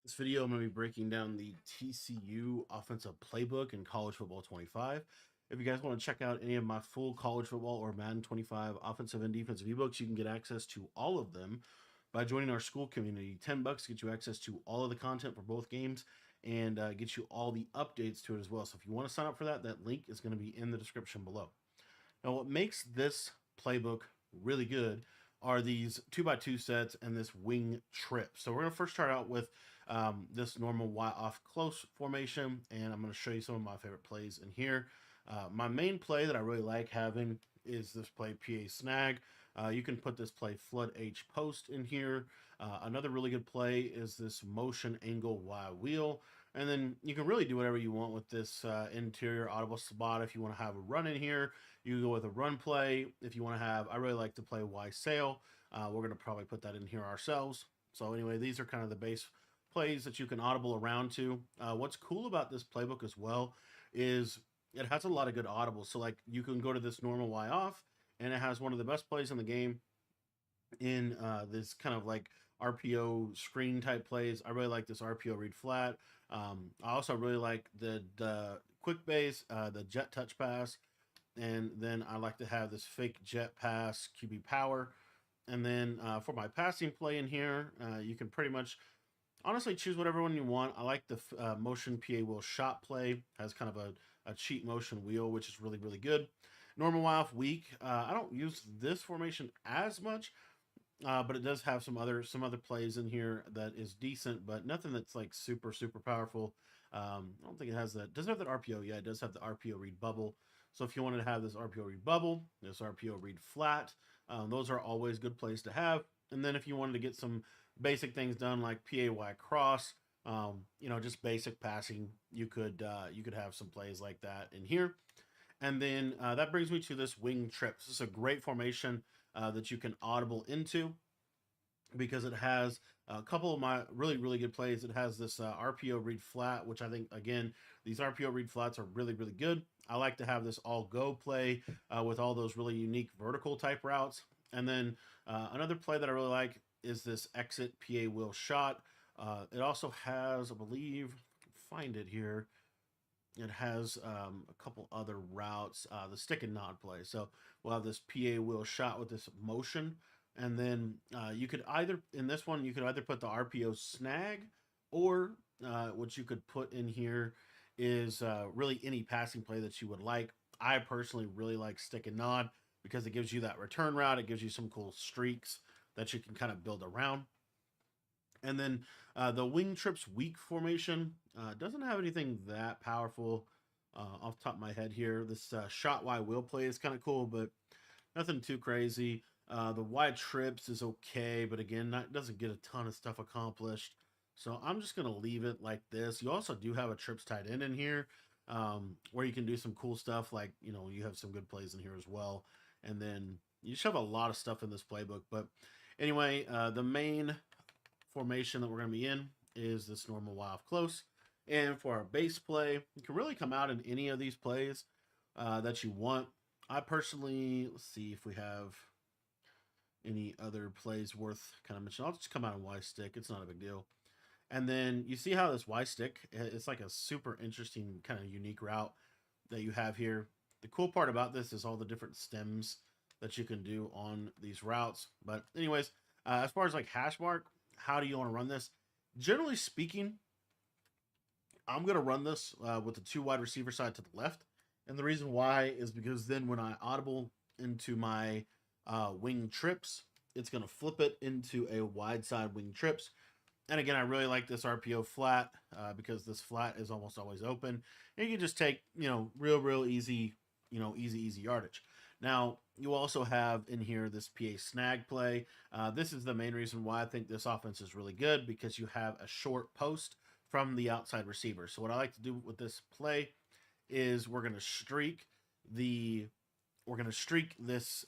This video, I'm going to be breaking down the TCU offensive playbook in College Football 25. If you guys want to check out any of my full college football or Madden 25 offensive and defensive ebooks, you can get access to all of them by joining our school community. $10 gets you access to all of the content for both games and gets you all the updates to it as well. So if you want to sign up for that, that link is going to be in the description below. Now, what makes this playbook really good are these 2x2 sets and this wing trip. So we're going to first start out with this normal Y off close formation, and I'm going to show you some of my favorite plays in here. My main play that I really like having is this play PA snag. You can put this play flood H post in here. Another really good play is this motion angle Y wheel. And then you can really do whatever you want with this interior audible spot. If you want to have a run in here, you can go with a run play. If you want to have, I really like to play Y sail. We're going to probably put that in here ourselves. So anyway, these are kind of the base plays that you can audible around to. What's cool about this playbook as well is it has a lot of good audibles. So like you can go to this normal Y off, and it has one of the best plays in the game in this kind of like RPO screen type plays. I really like this RPO read flat. I also really like the quick base, the jet touch pass, and then I like to have this fake jet pass QB power. And then for my passing play in here, you can pretty much honestly choose whatever one you want. I like the motion PA wheel shot play. Has kind of a cheat motion wheel, which is really, really good. Normal Y off weak. I don't use this formation as much, but it does have some other plays in here that is decent, but nothing that's like super powerful. I don't think it has that. Doesn't have that RPO. Yeah, it does have the RPO read bubble. So if you wanted to have this RPO read bubble, this RPO read flat, those are always good plays to have. And then if you wanted to get some basic things done like PAY cross, just basic passing, you could have some plays like that in here. And then that brings me to this wing trip. This is a great formation that you can audible into because it has a couple of my really good plays. It has this RPO read flat, which I think, again, these RPO read flats are really good. I like to have this all go play with all those really unique vertical type routes. And then another play that I really like is this exit PA wheel shot. It also has, I believe, find it here. It has a couple other routes, the stick and nod play. So we'll have this PA wheel shot with this motion. And then you could either, in this one, you could either put the RPO snag, or what you could put in here is really any passing play that you would like. I personally really like stick and nod because it gives you that return route. It gives you some cool streaks that you can kind of build around. And then the wing trips weak formation doesn't have anything that powerful off the top of my head here. This shot Y wheel play is kind of cool, but nothing too crazy. The wide trips is okay, but again, doesn't get a ton of stuff accomplished. So I'm just going to leave it like this. You also do have a trips tight end in here where you can do some cool stuff. Like, you have some good plays in here as well. And then you just have a lot of stuff in this playbook. But anyway, the main formation that we're going to be in is this normal Y off close. And for our base play, you can really come out in any of these plays that you want. I personally, let's see if we have any other plays worth kind of mentioning. I'll just come out in Y stick. It's not a big deal. And then you see how this Y stick, it's like a super interesting kind of unique route that you have here. The cool part about this is all the different stems that you can do on these routes. But anyways, as far as like hash mark, how do you want to run this? Generally speaking, I'm going to run this with the 2 wide receiver side to the left. And the reason why is because then when I audible into my wing trips, it's going to flip it into a wide side wing trips. And again, I really like this RPO flat because this flat is almost always open. And you can just take, real easy, easy yardage. Now, you also have in here this PA snag play. This is the main reason why I think this offense is really good, because you have a short post from the outside receiver. So what I like to do with this play is we're going to streak this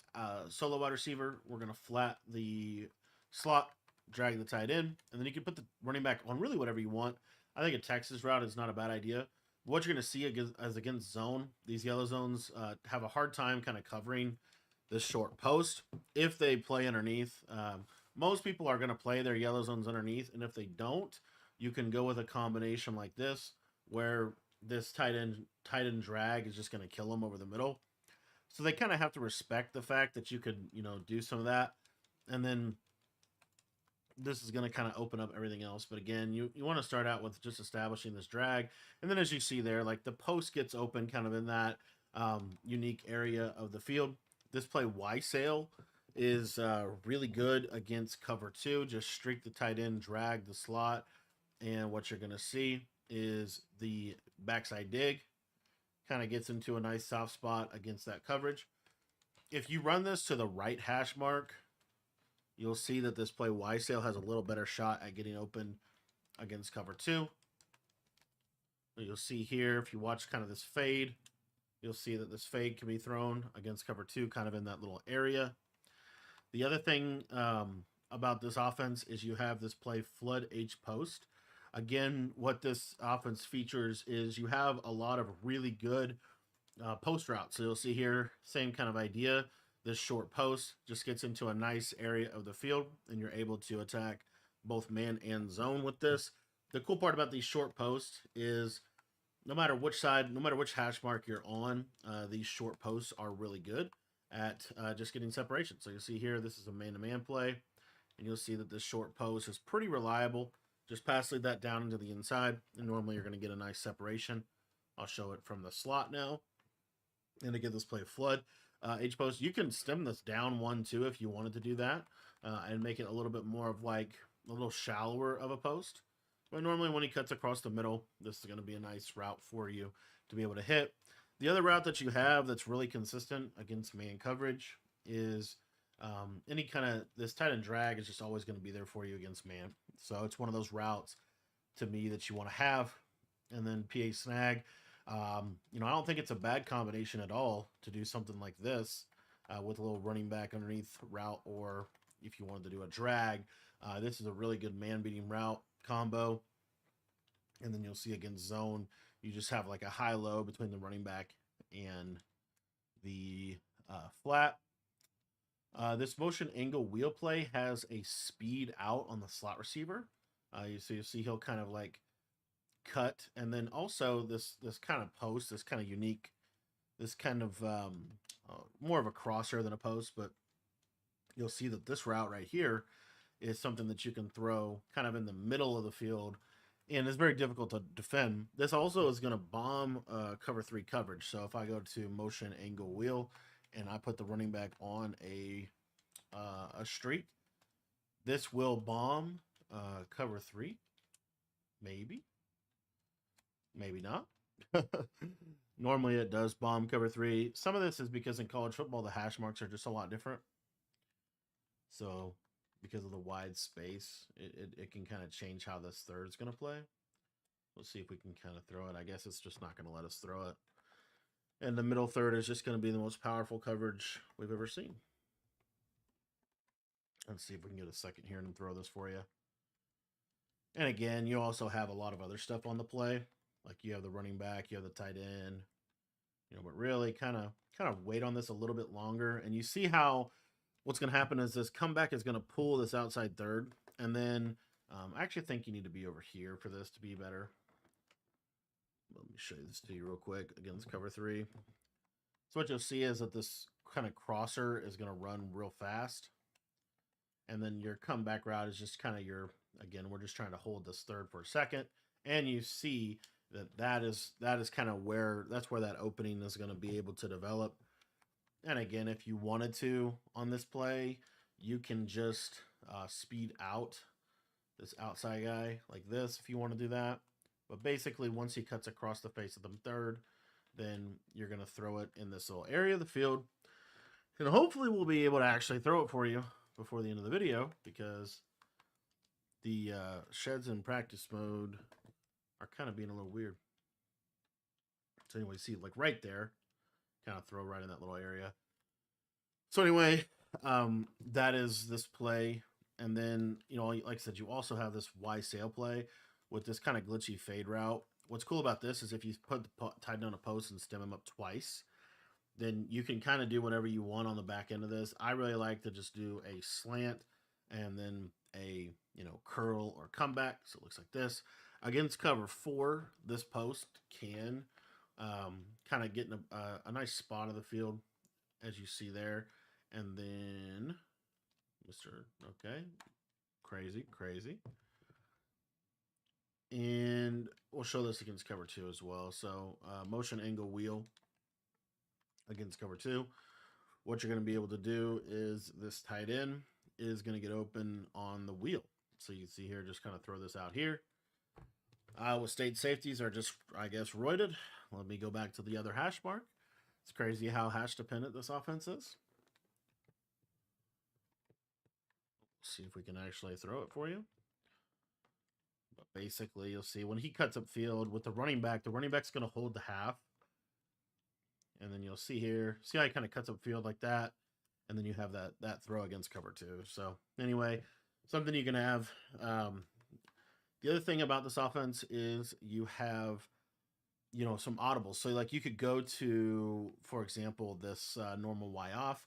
solo wide receiver. We're going to flat the slot, drag the tight end, and then you can put the running back on really whatever you want. I think a Texas route is not a bad idea. What you're going to see against zone, these yellow zones have a hard time kind of covering this short post if they play underneath. Most people are going to play their yellow zones underneath, and if they don't, You can go with a combination like this, where this tight end drag is just going to kill him over the middle. So they kind of have to respect the fact that you could, do some of that. And then this is going to kind of open up everything else. But again, you want to start out with just establishing this drag. And then as you see there, like the post gets open kind of in that unique area of the field. This play Y sail is really good against cover two. Just streak the tight end, drag the slot. And what you're going to see is the backside dig kind of gets into a nice soft spot against that coverage. If you run this to the right hash mark, you'll see that this play Y sail has a little better shot at getting open against cover two. You'll see here, if you watch kind of this fade, you'll see that this fade can be thrown against cover two, kind of in that little area. The other thing about this offense is you have this play flood H post. Again, what this offense features is you have a lot of really good post routes. So you'll see here, same kind of idea. This short post just gets into a nice area of the field, and you're able to attack both man and zone with this. The cool part about these short posts is no matter which side, no matter which hash mark you're on, these short posts are really good at just getting separation. So you'll see here, this is a man-to-man play, and you'll see that this short post is pretty reliable. Just pass that down into the inside, and normally you're going to get a nice separation. I'll show it from the slot now. And to get this play flood H post, you can stem this down 1-2 if you wanted to do that, and make it a little bit more of like a little shallower of a post. But normally when he cuts across the middle, this is going to be a nice route for you to be able to hit. The other route that you have that's really consistent against man coverage is any kind of, this tight end drag is just always going to be there for you against man. So it's one of those routes to me that you want to have. And then PA snag. I don't think it's a bad combination at all to do something like this with a little running back underneath route, or if you wanted to do a drag, this is a really good man-beating route combo. And then you'll see against zone, you just have like a high-low between the running back and the flat. This motion angle wheel play has a speed out on the slot receiver. So you see he'll kind of like cut, and then also this kind of post, this kind of unique, this kind of more of a crosser than a post, but you'll see that this route right here is something that you can throw kind of in the middle of the field, and it's very difficult to defend. This also is going to bomb cover three coverage. So if I go to motion angle wheel and I put the running back on a streak, this will bomb cover three. Maybe not. Normally it does bomb cover three. Some of this is because in college football the hash marks are just a lot different. So because of the wide space, it can kind of change how this third is going to play. Let's see if we can kind of throw it. I guess it's just not going to let us throw it. And the middle third is just going to be the most powerful coverage we've ever seen. Let's see if we can get a second here and throw this for you. And again, you also have a lot of other stuff on the play. Like you have the running back, you have the tight end, but really kind of wait on this a little bit longer. And you see how what's going to happen is this comeback is going to pull this outside third. And then I actually think you need to be over here for this to be better. Let me show you this to you real quick against cover three. So what you'll see is that this kind of crosser is going to run real fast. And then your comeback route is just kind of again, we're just trying to hold this third for a second. And you see that is kind of that's where that opening is going to be able to develop. And again, if you wanted to on this play, you can just speed out this outside guy like this if you want to do that. But basically, once he cuts across the face of the third, then you're going to throw it in this little area of the field. And hopefully we'll be able to actually throw it for you before the end of the video, because the sheds in practice mode are kind of being a little weird. So anyway, see, like right there, kind of throw right in that little area. So anyway, that is this play. And then, like I said, you also have this Y sail play with this kind of glitchy fade route. What's cool about this is if you put the tight end on a post and stem him up twice, then you can kind of do whatever you want on the back end of this. I really like to just do a slant and then a curl or comeback. So it looks like this. Against cover 4, this post can kind of get in a nice spot of the field, as you see there. And then, okay, crazy. And we'll show this against cover 2 as well. So motion angle wheel against cover 2. What you're going to be able to do is this tight end is going to get open on the wheel. So you can see here, just kind of throw this out here. Iowa State safeties are just, I guess, roided. Let me go back to the other hash mark. It's crazy how hash dependent this offense is. See if we can actually throw it for you. But basically, you'll see when he cuts up field with the running back's going to hold the half. And then you'll see here, see how he kind of cuts up field like that. And then you have that throw against cover 2. So anyway, something you can have. The other thing about this offense is you have, some audibles. So like you could go to, for example, this normal Y off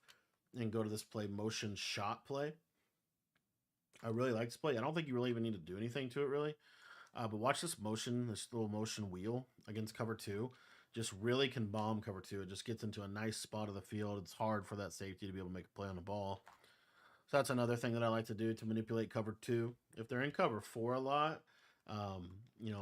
and go to this play motion shot play. I really like this play. I don't think you really even need to do anything to it really. But watch this little motion wheel against cover 2. Just really can bomb cover 2. It just gets into a nice spot of the field. It's hard for that safety to be able to make a play on the ball. So that's another thing that I like to do to manipulate cover 2. If they're in cover 4 a lot,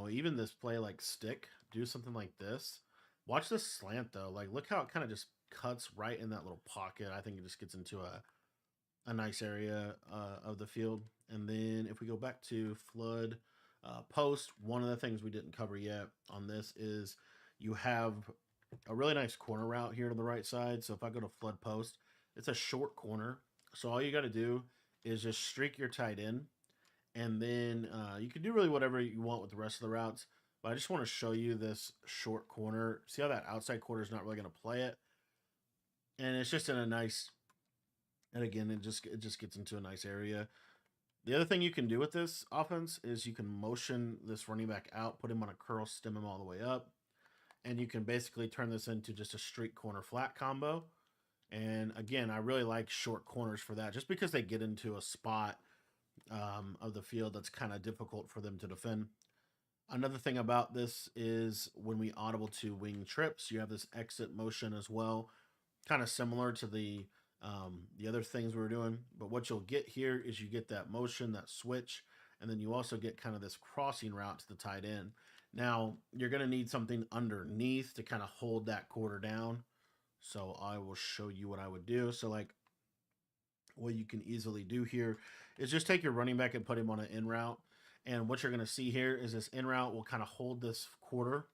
even this play like stick, do something like this. Watch this slant though. Like look how it kind of just cuts right in that little pocket. I think it just gets into a nice area of the field. And then if we go back to flood post, one of the things we didn't cover yet on this is you have a really nice corner route here to the right side. So if I go to flood post, it's a short corner. So all you got to do is just streak your tight end. And then you can do really whatever you want with the rest of the routes. But I just want to show you this short corner. See how that outside corner is not really going to play it? And it's just in a nice, and again, it just gets into a nice area. The other thing you can do with this offense is you can motion this running back out, put him on a curl, stem him all the way up. And you can basically turn this into just a street corner flat combo. And again, I really like short corners for that, just because they get into a spot of the field that's kind of difficult for them to defend. Another thing about this is when we audible to wing trips, you have this exit motion as well, kind of similar to the other things we were doing. But what you'll get here is you get that motion, that switch, and then you also get kind of this crossing route to the tight end. Now, you're going to need something underneath to kind of hold that quarter down. So I will show you what I would do. So like what you can easily do here is just take your running back and put him on an in route. And what you're going to see here is this in route will kind of hold this quarter.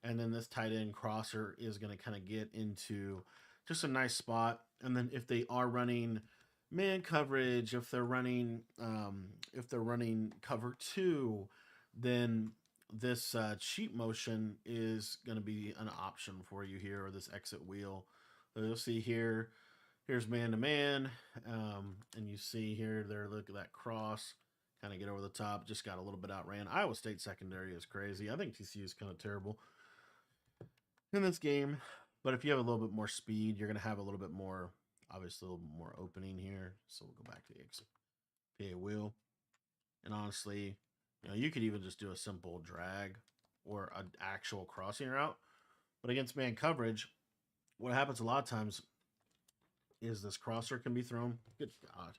And then this tight end crosser is going to kind of get into just a nice spot. And then if they are running man coverage, if they're running cover 2, then this cheat motion is going to be an option for you here, or this exit wheel. So you'll see here, here's man-to-man, and you see here, there, look at that cross, kind of get over the top, just got a little bit outran. Iowa State secondary is crazy. I think TCU is kind of terrible in this game, but if you have a little bit more speed, you're going to have a little bit more, obviously a little bit more opening here. So we'll go back to the XPA wheel, and honestly, you could even just do a simple drag or an actual crossing route. But against man coverage, what happens a lot of times is this crosser can be thrown. Good God,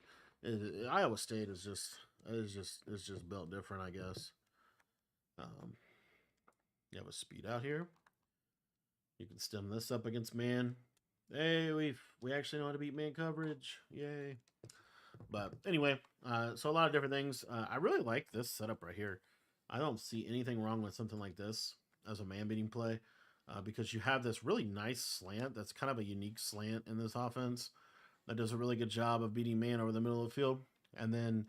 Iowa State is just built different, I guess. You have a speed out here. You can stem this up against man. Hey, we actually know how to beat man coverage. Yay. But anyway, so a lot of different things. I really like this setup right here. I don't see anything wrong with something like this as a man-beating play, because you have this really nice slant that's kind of a unique slant in this offense that does a really good job of beating man over the middle of the field. And then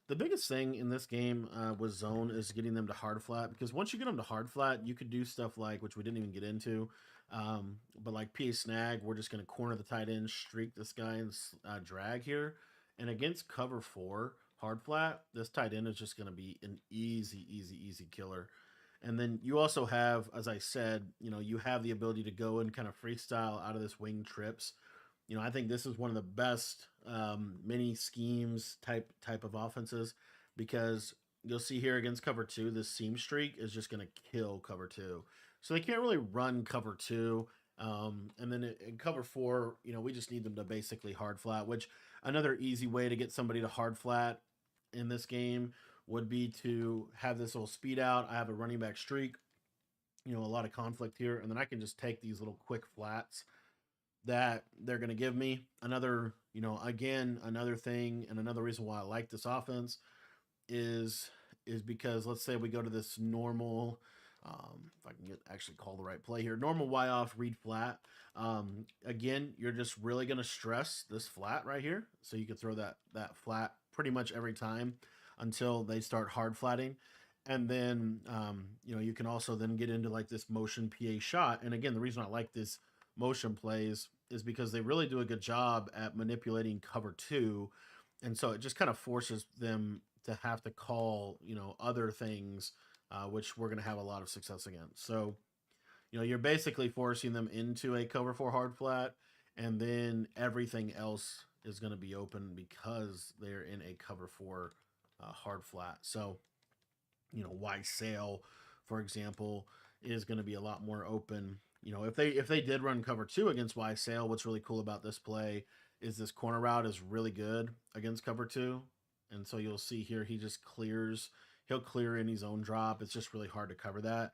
the biggest thing in this game with zone is getting them to hard flat, because once you get them to hard flat, you could do stuff like, which we didn't even get into, but like PA snag, we're just going to corner the tight end, streak this guy, and drag here. And against cover 4, hard flat, this tight end is just going to be an easy killer. And then you also have, as I said, you have the ability to go and kind of freestyle out of this wing trips. I think this is one of the best mini schemes type of offenses. because you'll see here against cover two, this seam streak is just going to kill cover two. So they can't really run cover two. And then in cover four, we just need them to basically hard flat, which another easy way to get somebody to hard flat in this game would be to have this little speed out. I have a running back streak, a lot of conflict here, and then I can just take these little quick flats that they're going to give me. Another, again, another thing and another reason why I like this offense is because let's say we go to this normal, if I can actually call the right play here, normal Y off read flat. Again, you're just really going to stress this flat right here, so you can throw that flat pretty much every time until they start hard flatting. And then you can also then get into like this motion PA shot. And again, the reason I like this motion plays is because they really do a good job at manipulating cover two, and so it just kind of forces them to have to call other things, which we're going to have a lot of success against. So you're basically forcing them into a cover four hard flat, and then everything else is going to be open because they're in a cover four hard flat. So Y sail, for example, is going to be a lot more open. If they did run cover two against Y sail, what's really cool about this play is this corner route is really good against cover two. And so you'll see here, he just clears. He'll clear in his own drop. It's just really hard to cover that.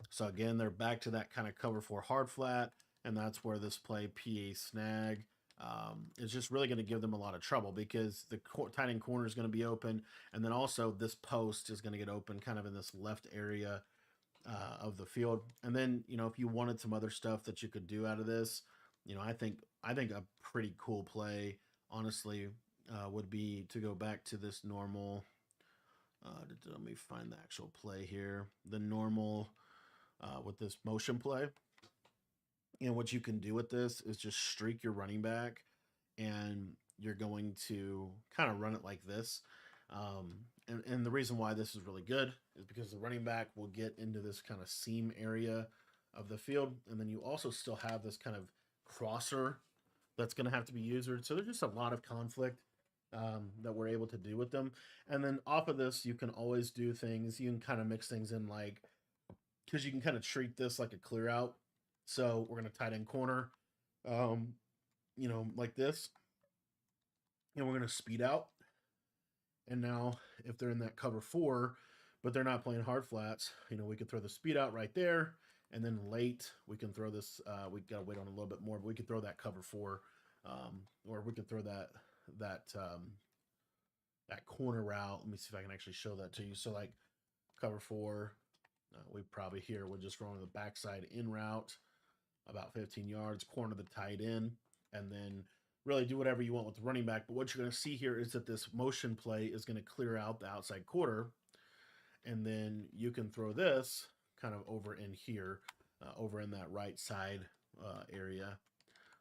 So again, they're back to that kind of cover four hard flat, and that's where this play PA snag is just really going to give them a lot of trouble because the tight end corner is going to be open, and then also this post is going to get open kind of in this left area of the field. And then if you wanted some other stuff that you could do out of this, I think a pretty cool play, honestly, would be to go back to this normal. Let me find the actual play here. The normal with this motion play. And what you can do with this is just streak your running back, and you're going to kind of run it like this. And the reason why this is really good is because the running back will get into this kind of seam area of the field, and then you also still have this kind of crosser that's going to have to be used. So there's just a lot of conflict that we're able to do with them. And then off of this, you can always do things. You can kind of mix things in, like, because you can kind of treat this like a clear out. So we're going to tight end corner, like this. And we're going to speed out. And now if they're in that cover four, but they're not playing hard flats, we can throw the speed out right there. And then late, we can throw this, we got to wait on a little bit more, but we can throw that cover four, or we can throw that corner route. Let me see if I can actually show that to you. So like cover four, we probably here would just run the backside in route about 15 yards, corner the tight end, and then really do whatever you want with the running back. But what you're going to see here is that this motion play is going to clear out the outside quarter, and then you can throw this kind of over in here, over in that right side area.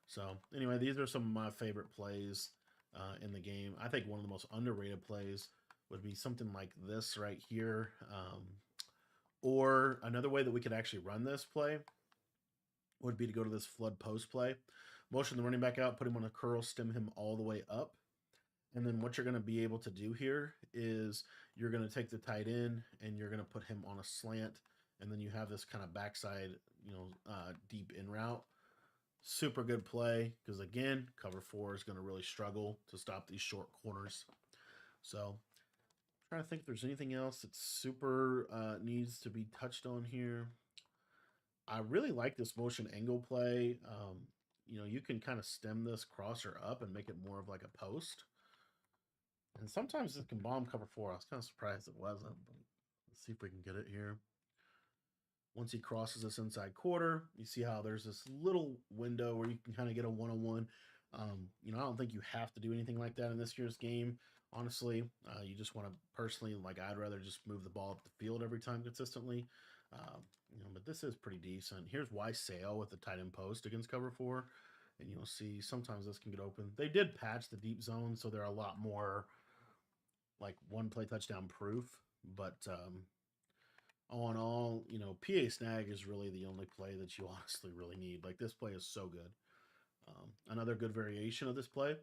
So anyway, these are some of my favorite plays in the game. I think one of the most underrated plays would be something like this right here. Or another way that we could actually run this play would be to go to this flood post play. Motion the running back out, put him on a curl, stem him all the way up. And then what you're going to be able to do here is you're going to take the tight end and you're going to put him on a slant. And then you have this kind of backside, deep in route. Super good play because, again, cover four is going to really struggle to stop these short corners. So I'm trying to think if there's anything else that super needs to be touched on here. I really like this motion angle play. You can kind of stem this crosser up and make it more of like a post. And sometimes it can bomb cover four. I was kind of surprised it wasn't, but let's see if we can get it here. Once he crosses this inside quarter, you see how there's this little window where you can kind of get a one-on-one. I don't think you have to do anything like that in this year's game. Honestly, you just want to personally, I'd rather just move the ball up the field every time consistently. But this is pretty decent. Here's Y sail with the tight end post against cover four. And you'll see sometimes this can get open. They did patch the deep zone, so they're a lot more like one play touchdown proof. But all in all, PA snag is really the only play that you honestly really need. Like, this play is so good. Another good variation of this play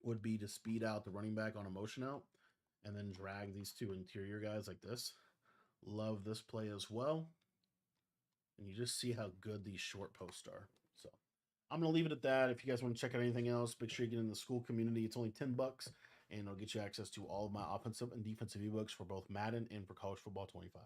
would be to speed out the running back on a motion out. and then drag these two interior guys like this. Love this play as well. And you just see how good these short posts are. So I'm going to leave it at that. If you guys want to check out anything else, make sure you get in the school community. It's only $10 and it'll get you access to all of my offensive and defensive ebooks for both Madden and for college football 25.